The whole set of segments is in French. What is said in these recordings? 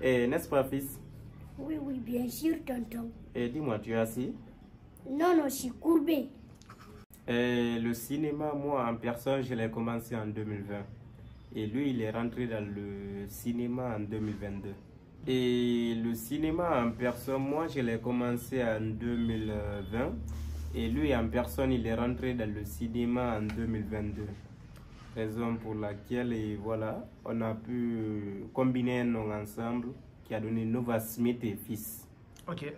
N'est-ce pas, fils? Oui, oui, bien sûr, tonton. Dis-moi, tu es assis? Non, non, je suis courbé. Le cinéma, moi, en personne, je l'ai commencé en 2020. Et lui, il est rentré dans le cinéma en 2022. Et le cinéma en personne, moi, je l'ai commencé en 2020. Et lui, en personne, il est rentré dans le cinéma en 2022. Raison pour laquelle, et voilà, on a pu combiner un nom ensemble qui a donné Nova Smith et Fils. Ok,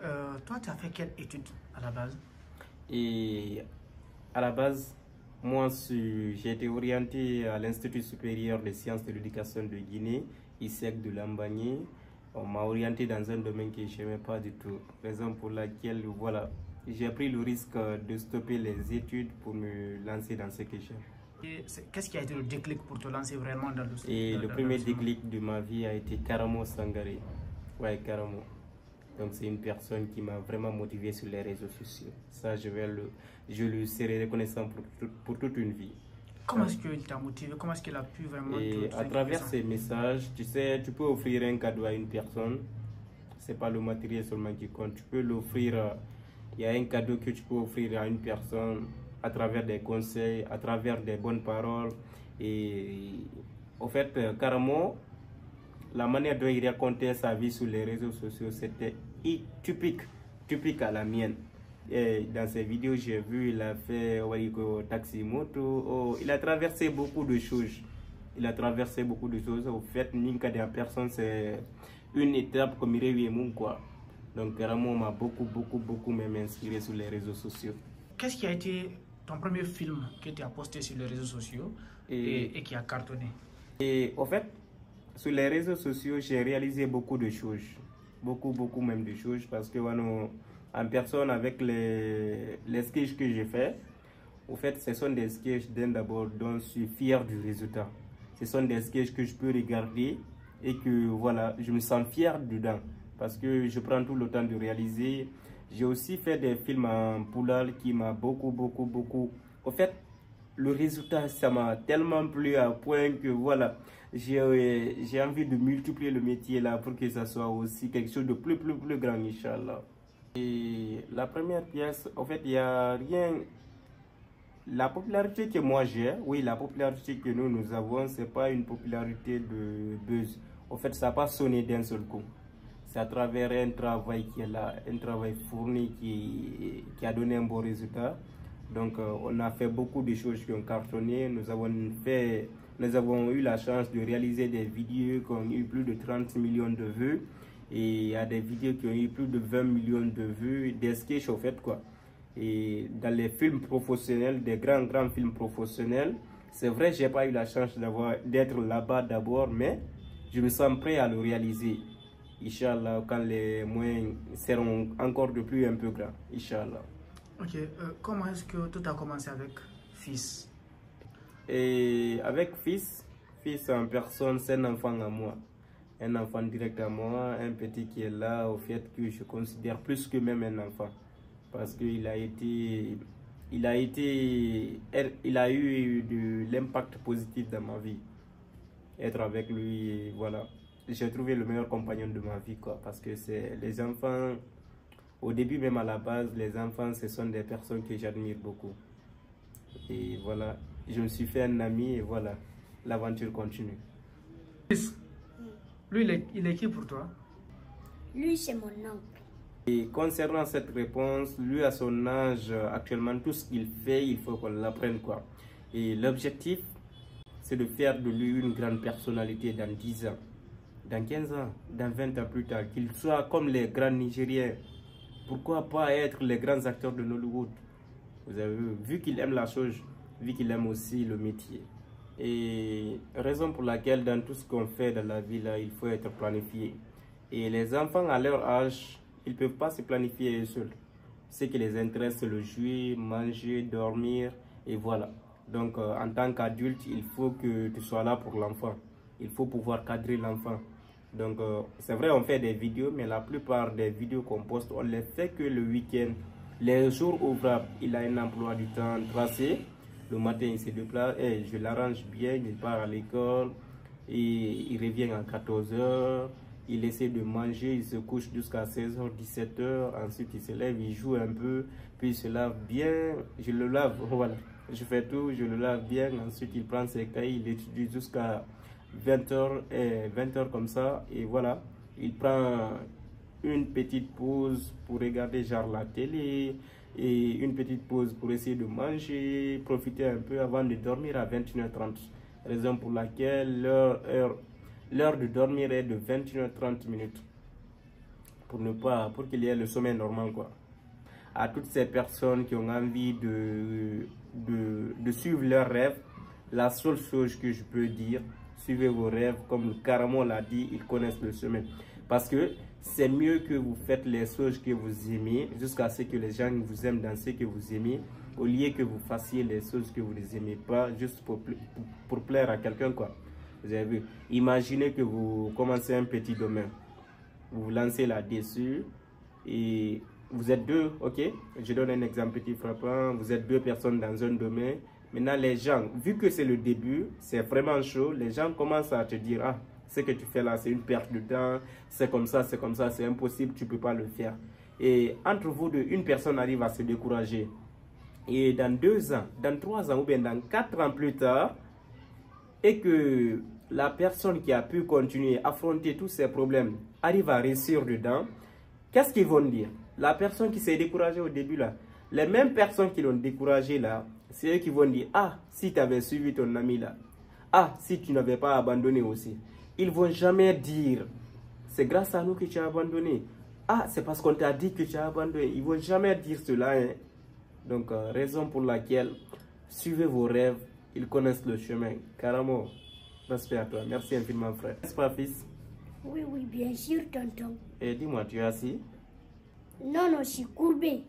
toi, tu as fait quelle étude à la base? Et à la base, moi, j'ai été orienté à l'Institut supérieur des sciences de l'éducation de Guinée, ISEC de Lambagné. On m'a orienté dans un domaine que je n'aimais pas du tout. Raison pour laquelle, voilà, j'ai pris le risque de stopper les études pour me lancer dans ce que j'aime. Qu'est-ce qui a été le déclic pour te lancer vraiment dans le Et le premier déclic de ma vie a été Karamo Sangaré. Ouais, Karamo. Donc c'est une personne qui m'a vraiment motivé sur les réseaux sociaux. Ça, je le serai reconnaissant pour toute une vie. Comment est-ce qu'il t'a motivé? Comment est-ce qu'il a pu vraiment à travers ces messages, tu sais, tu peux offrir un cadeau à une personne. C'est pas le matériel seulement qui compte. Tu peux l'offrir. Il y a un cadeau que tu peux offrir à une personne à travers des conseils, à travers des bonnes paroles. Et au fait, carrément, la manière dont il racontait sa vie sur les réseaux sociaux, c'était typique à la mienne. Et dans ses vidéos, j'ai vu, il a fait taxi moto, il a traversé beaucoup de choses. Au fait, Ninka de la personne, c'est une étape comme il quoi. Donc, vraiment, m'a beaucoup même inspiré sur les réseaux sociaux. Qu'est-ce qui a été ton premier film que tu as posté sur les réseaux sociaux et qui a cartonné? Et au fait, sur les réseaux sociaux, j'ai réalisé beaucoup de choses. Beaucoup même de choses parce que en personne avec les sketchs que j'ai fait, au fait, ce sont des sketchs d'abord dont je suis fier du résultat. Ce sont des sketchs que je peux regarder et que voilà, je me sens fier dedans parce que je prends tout le temps de réaliser. J'ai aussi fait des films en poulal qui m'a beaucoup. Au fait, le résultat, ça m'a tellement plu à point que voilà, j'ai envie de multiplier le métier là pour que ça soit aussi quelque chose de plus grand, Inch'Allah. Et la première pièce, en fait, il n'y a rien. La popularité que moi j'ai, oui, la popularité que nous avons, c'est pas une popularité de buzz. En fait, ça n'a pas sonné d'un seul coup. C'est à travers un travail qui est là, un travail fourni qui a donné un bon résultat. Donc, on a fait beaucoup de choses qui ont cartonné. Nous avons eu la chance de réaliser des vidéos qui ont eu plus de 30 millions de vues. Et il y a des vidéos qui ont eu plus de 20 millions de vues, des sketchs au fait quoi. Et dans les films professionnels, des grands films professionnels, c'est vrai, j'ai pas eu la chance d'être là-bas d'abord, mais je me sens prêt à le réaliser. Inch'Allah, quand les moyens seront encore de plus un peu grands. Inch'Allah. Ok, comment est-ce que tout a commencé avec Fils? Et avec Fils en personne, c'est un enfant à moi. Un enfant direct à moi, un petit qui est là, au fait que je considère plus que même un enfant. Parce qu'il a eu de l'impact positif dans ma vie. Être avec lui, voilà. J'ai trouvé le meilleur compagnon de ma vie, quoi. Parce que c'est les enfants, au début même à la base, les enfants, ce sont des personnes que j'admire beaucoup. Et voilà, je me suis fait un ami et voilà, l'aventure continue. Lui, il est qui pour toi? Lui, c'est mon oncle. Et concernant cette réponse, lui à son âge, actuellement, tout ce qu'il fait, il faut qu'on l'apprenne quoi. Et l'objectif, c'est de faire de lui une grande personnalité dans 10 ans, dans 15 ans, dans 20 ans plus tard, qu'il soit comme les grands Nigériens. Pourquoi pas être les grands acteurs de Nollywood? Vous avez vu qu'il aime la chose, vu qu'il aime aussi le métier. Et raison pour laquelle dans tout ce qu'on fait dans la vie là, il faut être planifié. Et les enfants à leur âge, ils ne peuvent pas se planifier eux seuls. Ce qui les intéresse, c'est le jouer, manger, dormir, et voilà. Donc, en tant qu'adulte, il faut que tu sois là pour l'enfant. Il faut pouvoir cadrer l'enfant. Donc, c'est vrai, on fait des vidéos, mais la plupart des vidéos qu'on poste, on les fait que le week-end. Les jours ouvrables, il a un emploi du temps tracé. Le matin, il se déplace, et je l'arrange bien, il part à l'école, et il revient à 14 h. il essaie de manger, il se couche jusqu'à 16h, 17h, ensuite il se lève, il joue un peu, puis il se lave bien, je le lave, voilà, je fais tout, je le lave bien, ensuite il prend ses cahiers, il étudie jusqu'à 20h, 20h comme ça, et voilà, il prend une petite pause pour regarder genre la télé, et une petite pause pour essayer de manger, profiter un peu avant de dormir à 21h30, raison pour laquelle l'heure de dormir est de 21h30 minutes pour qu'il y ait le sommeil normal, quoi. À toutes ces personnes qui ont envie de suivre leurs rêves, la seule chose que je peux dire, suivez vos rêves, comme Karamo l'a dit, ils connaissent le chemin. Parce que c'est mieux que vous faites les choses que vous aimez jusqu'à ce que les gens vous aiment dans ce que vous aimez, au lieu que vous fassiez les choses que vous ne aimez pas juste pour plaire à quelqu'un, quoi. Vous avez vu, imaginez que vous commencez un petit domaine, vous vous lancez là-dessus et vous êtes deux, ok? Je donne un exemple petit frappant, vous êtes deux personnes dans un domaine. Maintenant les gens, vu que c'est le début, c'est vraiment chaud, les gens commencent à te dire, ah, ce que tu fais là, c'est une perte de temps, c'est comme ça, c'est impossible, tu ne peux pas le faire. Et entre vous deux, une personne arrive à se décourager. Et dans 2 ans, dans 3 ans ou bien dans 4 ans plus tard, et que la personne qui a pu continuer à affronter tous ces problèmes arrive à réussir dedans, qu'est-ce qu'ils vont dire? La personne qui s'est découragée au début là, les mêmes personnes qui l'ont découragé là, c'est eux qui vont dire, ah, si tu avais suivi ton ami là, ah, si tu n'avais pas abandonné aussi. Ils ne vont jamais dire, c'est grâce à nous que tu as abandonné. Ah, c'est parce qu'on t'a dit que tu as abandonné. Ils ne vont jamais dire cela, hein. Donc, raison pour laquelle, suivez vos rêves, ils connaissent le chemin. Karamo, respect à toi. Merci infiniment, frère. N'est-ce pas, fils? Oui, oui, bien sûr, tonton. Et dis-moi, tu es assis? Non, non, je suis courbé.